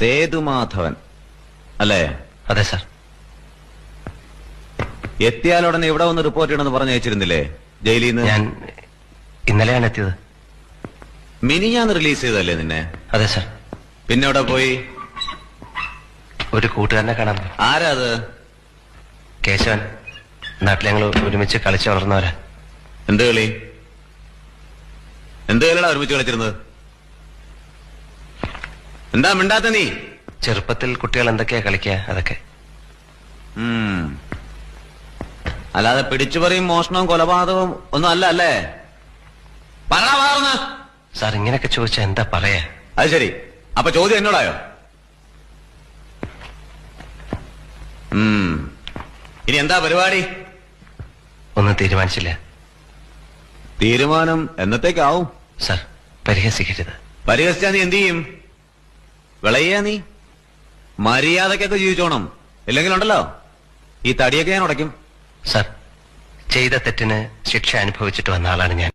സേതുമാധവൻ അല്ലേ? അതെ സാർ. എത്തിയാലുടനെ ഇവിടെ വന്ന് റിപ്പോർട്ട് ചെയ്യണമെന്ന് പറഞ്ഞു അയച്ചിരുന്നില്ലേ ജയിലിൽ നിന്ന്? ഞാൻ ഇന്നലെയാണ് എത്തിയത്. മിനിഞ്ഞാന്ന് റിലീസ് ചെയ്തല്ലേ നിന്നെ? അതെ സാർ. പിന്നെ എവിടെ പോയി? ഒരു കൂട്ടുകാരനെ കാണാൻ. ആരാ അത്? കേശവൻ. നാട്ടിൽ ഞങ്ങൾ ഒരുമിച്ച് കളിച്ച് വളർന്നവരാ. എന്ത് കളി? എന്ത് കളിയാ ഒരുമിച്ച് കളിച്ചിരുന്നത്? എന്താ മിണ്ടാത്ത നീ? ചെറുപ്പത്തിൽ കുട്ടികൾ എന്തൊക്കെയാ കളിക്കുക അതൊക്കെ. അല്ലാതെ പിടിച്ചുപറിയും മോഷണവും കൊലപാതകവും ഒന്നും അല്ല അല്ലേ? സാർ ഇങ്ങനെയൊക്കെ ചോദിച്ചാ എന്താ പറയാ? അത് ശരി, അപ്പൊ ചോദ്യം എന്നോടായോ? ഇനി എന്താ പരിപാടി? ഒന്നും തീരുമാനിച്ചില്ല. തീരുമാനം എന്നത്തേക്കാവും? സാർ പരിഹസിക്കരുത്. പരിഹസിച്ചാ നീ എന്ത് ചെയ്യും? വിളയ്യാ നീ? മര്യാദക്കൊക്കെ ജീവിച്ചോണം, ഇല്ലെങ്കിലുണ്ടല്ലോ ഈ തടിയൊക്കെ ഞാൻ ഉടയ്ക്കും. സാർ ചെയ്ത തെറ്റിന് ശിക്ഷ അനുഭവിച്ചിട്ട് വന്ന ആളാണ് ഞാൻ.